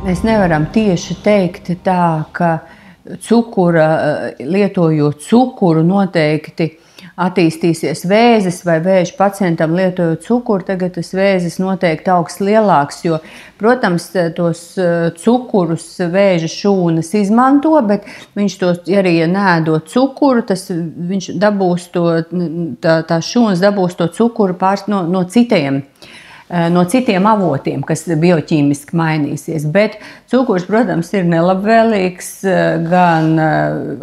Mēs nevaram tieši teikt tā, ka lietojot cukuru noteikti attīstīsies vēzis vai vēža pacientam lietojot cukuru, tagad tas vēzis noteikti augs lielāks, jo, protams, tos cukurus vēža šūnas izmanto, bet viņš tos arī, ja neēdot cukuru, viņš dabūs tā šūnas dabūs to cukuru no citiem avotiem, kas bioķīmiski mainīsies. Bet cukurs, protams, ir nelabvēlīgs gan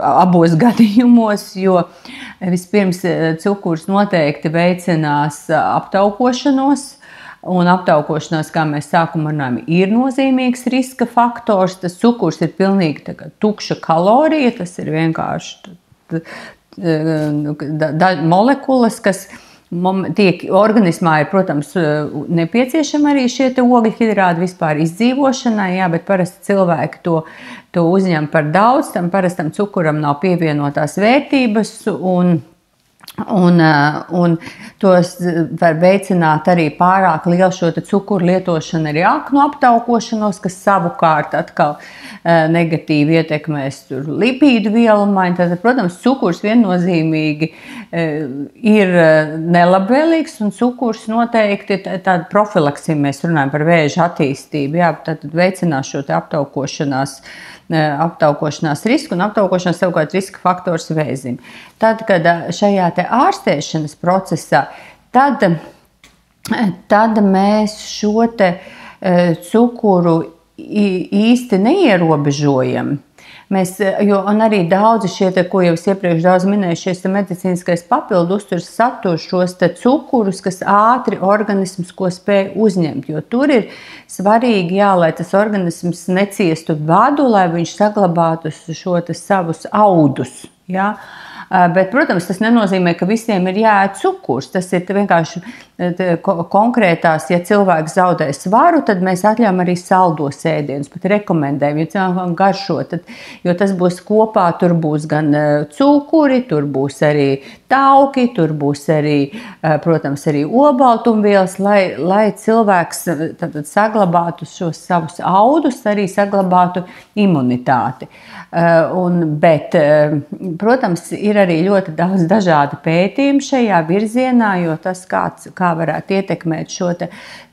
abos gadījumos, jo vispirms cukurs noteikti veicinās aptaukošanos, un aptaukošanās, kā mēs sākumā runājam, ir nozīmīgs riska faktors. Tas cukurs ir pilnīgi tukša kalorija, tas ir vienkārši molekulas, kas organismā ir, protams, nepieciešami arī šie ogļhidrāti vispār izdzīvošanai, jā, bet parasti cilvēki to uzņem par daudz, tam parastam cukuram nav pievienotās vērtības, un tos var veicināt arī pārāk lielu šo cukuru lietošanu arī aknu aptaukošanos, kas savukārt atkal negatīvi ietekmēs lipīdu vielu maiņu. Tātad, protams, cukurs viennozīmīgi ir nelabvēlīgs, un cukurs noteikti tāda profilaksija, mēs runājam par vēža attīstību, jā, tātad veicinās šo aptaukošanās risku, un aptaukošanās savukārt riska faktors vēzim. Tad, kad šajā ārstēšanas procesā, tad mēs šo cukuru īsti neierobežojam. Un arī daudzi šie, ko jau es iepriekš daudz minēju, šis medicīniskais papildu uzturs satur šos cukurus, kas ātri organisms ko spēj uzņemt, jo tur ir svarīgi, jā, lai tas organisms neciestu badu, lai viņš saglabātu šo savus audus, jā. Bet, protams, tas nenozīmē, ka visiem ir jāēd cukurs. Tas ir vienkārši konkrētās, ja cilvēks zaudē svaru, tad mēs atļaujam arī saldos ēdienus, pat rekomendējam, ja cilvēkam garšo, jo tas būs kopā, tur būs gan cukuri, tur būs arī tauki, tur būs arī, protams, arī olbaltumvielas, lai cilvēks saglabātu šos savus audus, arī saglabātu imunitāti. Bet, protams, ir arī ļoti daudz dažādu pētījumu šajā virzienā, jo tas, kā varētu ietekmēt šo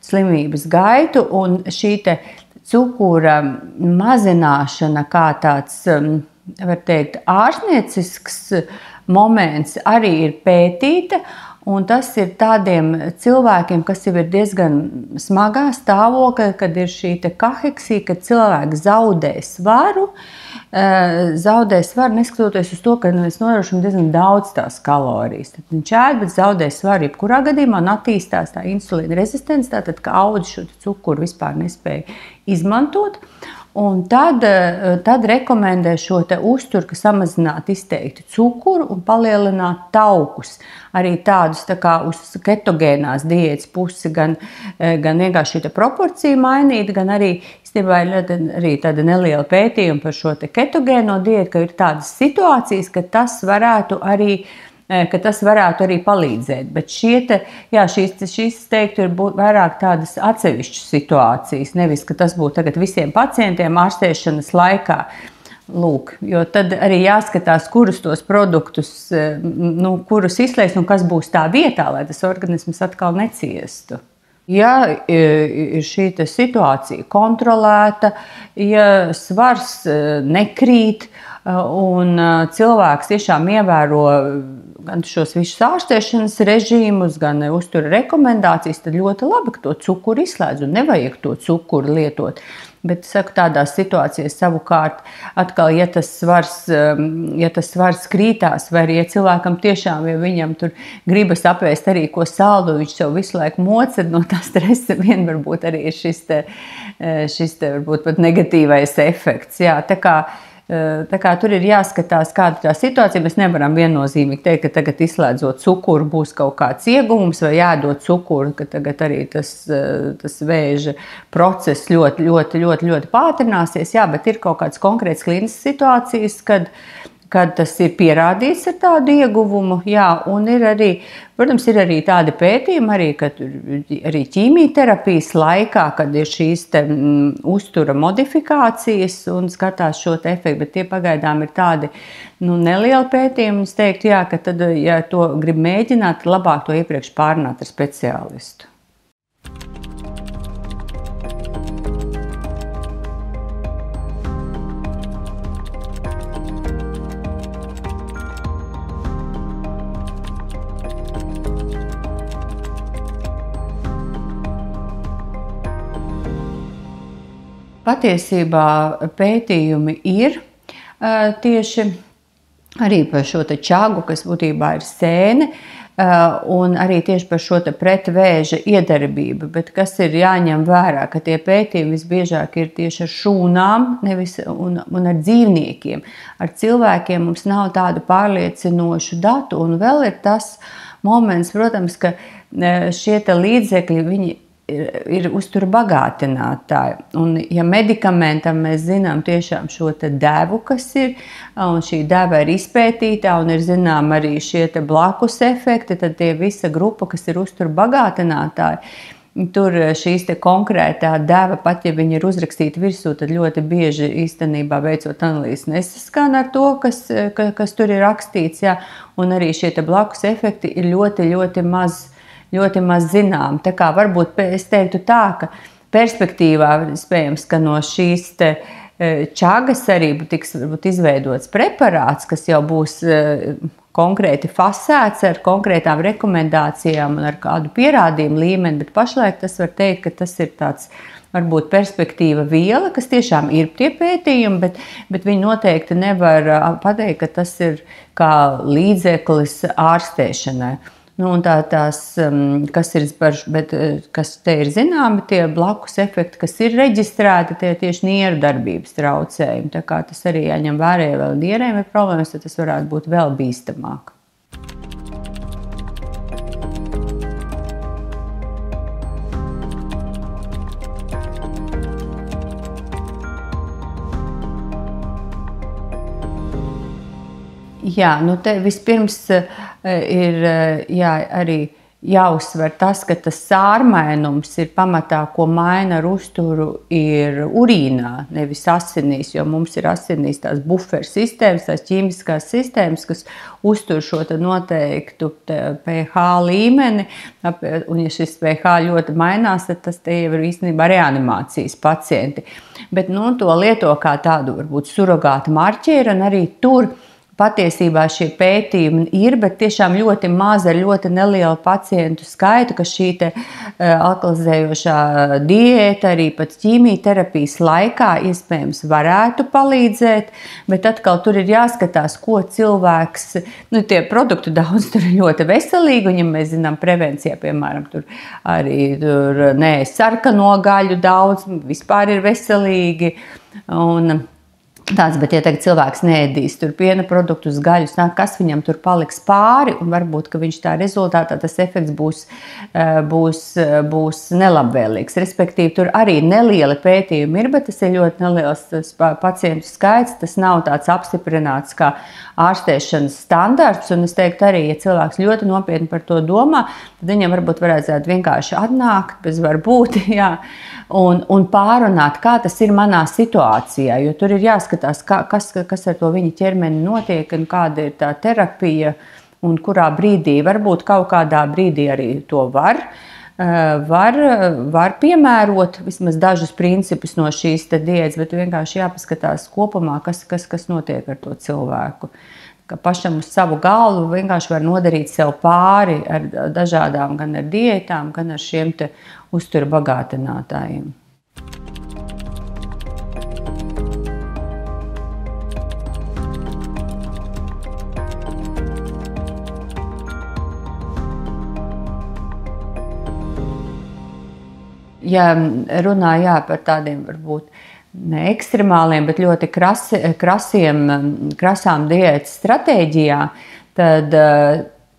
slimības gaitu, un šī cukura mazināšana kā tāds, var teikt, ārstniecisks moments arī ir pētīta, un tas ir tādiem cilvēkiem, kas jau ir diezgan smagā stāvoklī, kad ir šī kaheksija, kad cilvēks zaudē svaru, neskatoties uz to, ka mēs nodrošinām diezgan daudz tās kalorijas. Tad viņš ēd, bet zaudē svaru jebkurā gadījumā un attīstās tā insulīna rezistence, tātad, ka audi šo cukuru vispār nespēja izmantot. Un tad rekomendē šo uzturu, ka samazināt izteikti cukuru un palielināt taukus. Arī tādus kā uz ketogēnās diētas pusi, gan vienkārši šī proporcija mainīt, gan arī tāda neliela pētījuma par šo ketogēno diētu, ka ir tādas situācijas, ka tas varētu arī palīdzēt. Bet šīs teiktu ir vairāk tādas atsevišķas situācijas, nevis, ka tas būtu tagad visiem pacientiem ārstēšanas laikā. Lūk, jo tad arī jāskatās, kurus tos produktus, kurus izslēgt un kas būs tā vietā, lai tas organisms atkal neciestu. Ja ir šī situācija kontrolēta, ja svars nekrīt un cilvēks tiešām ievēro gan šos visus ārstēšanas režīmus, gan uztura rekomendācijas, tad ļoti labi, ka to cukuru izslēdz un nevajag to cukuru lietot. Bet, saku, tādās situācijās savukārt, atkal, ja tas svars krītās, vai arī, ja cilvēkam tiešām, ja viņam tur gribas apēst arī ko saldu, viņš sev visu laiku mocad no tā stresa, vien varbūt arī ir šis varbūt pat negatīvais efekts. Jā, tā kā tur ir jāskatās, kāda tā situācija. Mēs nevaram viennozīmīgi teikt, ka tagad izslēdzot cukuru būs kaut kāds ieguvums, vai jādod cukuru, ka tagad arī tas vēža process ļoti pātrināsies. Jā, bet ir kaut kādas konkrētas klīniskas situācijas, kad tas ir pierādīts ar tādu ieguvumu, jā, un ir arī, protams, ir arī tādi pētījumi, arī, kad arī ķīmijterapijas laikā, kad ir šīs uztura modifikācijas un skatās šo te efektu, bet tie pagaidām ir tādi nelieli pētījumi. Es teiktu, jā, ka tad, ja to grib mēģināt, labāk to iepriekš pārunāt ar speciālistu. Patiesībā pētījumi ir tieši arī par šo te čagu, kas būtībā ir sēne, un arī tieši par šo te pretvēža iedarbību. Bet kas ir jāņem vērā, ka tie pētījumi visbiežāk ir tieši ar šūnām, nevis un ar dzīvniekiem. Ar cilvēkiem mums nav tādu pārliecinošu datu, un vēl ir tas moments, protams, ka šie te līdzekļi, viņi ir uztura bagātinātāji. Un, ja medikamentam mēs zinām tiešām šo te devu, kas ir, un šī deva ir izpētītā, un ir zinām arī šie te blakus efekti, tad tie visa grupa, kas ir uztura bagātinātāji, tur šīs te konkrētā deva, pat ja viņi ir uzrakstīti virsū, tad ļoti bieži īstenībā veicot analīzes nesaskan ar to, kas tur ir rakstīts, jā, un arī šie te blakus efekti ir ļoti maz zinām. Tā kā varbūt es teiktu tā, ka perspektīvā iespējams, ka no šīs te čagas arī tiks varbūt izveidots preparāts, kas jau būs konkrēti fasēts ar konkrētām rekomendācijām un ar kādu pierādījumu līmeni, bet pašlaik tas var teikt, ka tas ir tāds varbūt perspektīva viela, kas tiešām ir tie pētījumi, bet viņi noteikti nevar pateikt, ka tas ir kā līdzeklis ārstēšanai. Un kas te ir zināmi, tie blakus efekti, kas ir reģistrēti, tie tieši nieru darbības traucējumi. Tā kā tas arī jāņem vērā, ja vēl nierēm ir problēmas, tad tas varētu būt vēl bīstamāk. Jā, te vispirms ir arī jāuzsver tas, ka tas sārmainums ir pamatā, ko maina ar uzturu, ir urīnā, nevis asinīs, jo mums ir asinīs tās buferu sistēmas, tās ķīmiskās sistēmas, kas uztur šo noteiktu pH līmeni, un ja šis pH ļoti mainās, tad tas te jau ir īstenībā reanimācijas pacienti. Bet to lieto kā tādu varbūt surogātu marķieru, un arī tur patiesībā šie pētījumi ir, bet tiešām ļoti maza ar ļoti nelielu pacientu skaitu, ka šī te alkalizējošā diēta arī pat ķīmijterapijas laikā iespējams varētu palīdzēt, bet atkal tur ir jāskatās, ko cilvēks, tie produktu daudz tur ir ļoti veselīgi, un ja mēs zinām prevencijā, piemēram, tur arī sarkano gaļu daudz, vispār ir veselīgi, un tāds, bet ja tagad cilvēks neēdīs tur piena produktus, gaļus, kas viņam tur paliks pāri, un varbūt, ka viņš tā rezultātā tas efekts būs nelabvēlīgs. Respektīvi, tur arī nelieli pētījumi ir, bet tas ir ļoti neliels pacientu skaits, tas nav tāds apstiprināts kā ārstēšanas standarts, un es teiktu arī, ja cilvēks ļoti nopietni par to domā, tad viņam varbūt varētu vienkārši atnākt, bez varbūt, jā, un pārunāt, kā tas ir manā situācijā, jo tur ir jāskatās, kas ar to viņa ķermeni notiek un kāda ir tā terapija un kurā brīdī, varbūt kaut kādā brīdī arī to var piemērot vismaz dažus principus no šīs diētas, bet vienkārši jāpaskatās kopumā, kas notiek ar to cilvēku. Ka pašam uz savu galvu vienkārši var nodarīt sev pāri ar dažādām gan ar diētām, gan ar šiem te uztura bagātinātājiem. Ja runā par tādiem varbūt ne ekstremāliem, bet ļoti krasām diētas stratēģijām, tad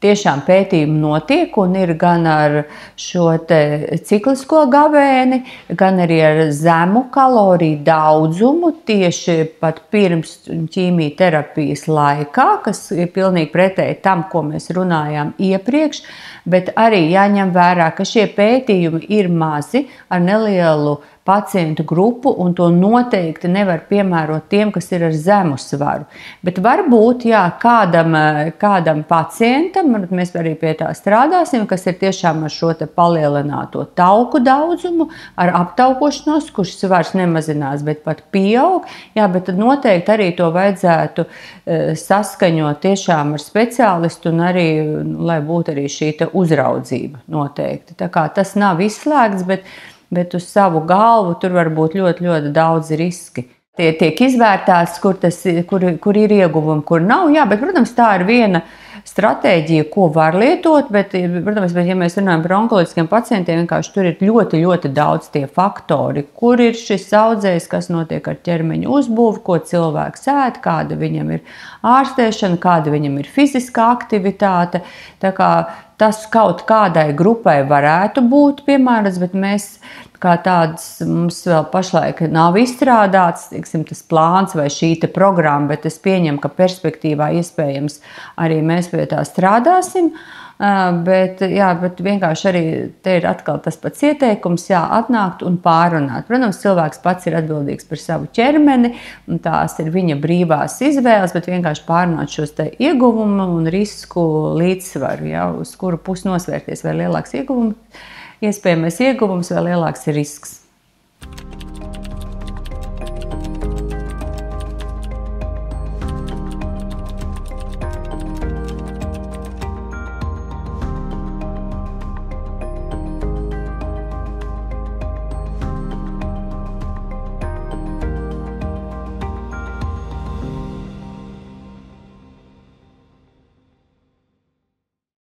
tiešām pētījumi notiek un ir gan ar šo ciklisko gavēni, gan arī ar zemu kaloriju daudzumu tieši pat pirms ķīmijterapijas laikā, kas ir pilnīgi pretēji tam, ko mēs runājām iepriekš, bet arī jāņem vērā, ka šie pētījumi ir mazi ar nelielu pacientu grupu, un to noteikti nevar piemērot tiem, kas ir ar zemu svaru. Bet varbūt, jā, kādam pacientam, mēs arī pie tā strādāsim, kas ir tiešām ar šo palielināto tauku daudzumu, ar aptaukošanos, kurš svars nemazinās, bet pat pieaug, jā, bet tad noteikti arī to vajadzētu saskaņot tiešām ar speciālistu un arī, lai būtu arī šī uzraudzība noteikti. Tā kā tas nav izslēgts, bet uz savu galvu tur var būt ļoti, ļoti daudz riski. Tie tiek izvērtāts, kur ir ieguvumi, kur nav. Jā, bet, protams, tā ir viena stratēģija, ko var lietot, bet, protams, ja mēs runājam par onkoloģiskiem pacientiem, vienkārši tur ir ļoti, ļoti daudz tie faktori, kur ir šis audzējs, kas notiek ar ķermeņa uzbūvi, ko cilvēks ēd, kāda viņam ir ārstēšana, kāda viņam ir fiziskā aktivitāte. Tā kā tas kaut kādai grupai varētu būt piemērots, bet mēs kā tāds, mums vēl pašlaik nav izstrādāts, teiksim, tas plāns vai šī programma, bet es pieņemu, ka perspektīvā iespējams arī mēs pie tā strādāsim. Bet vienkārši arī te ir atkal tas pats ieteikums, atnākt un pārunāt. Protams, cilvēks pats ir atbildīgs par savu ķermeni, un tās ir viņa brīvās izvēles, bet vienkārši pārunāt šos ieguvumu un risku līdzsvaru, uz kuru pusi nosvērties, vai lielāks iespējamais ieguvums vai lielāks risks.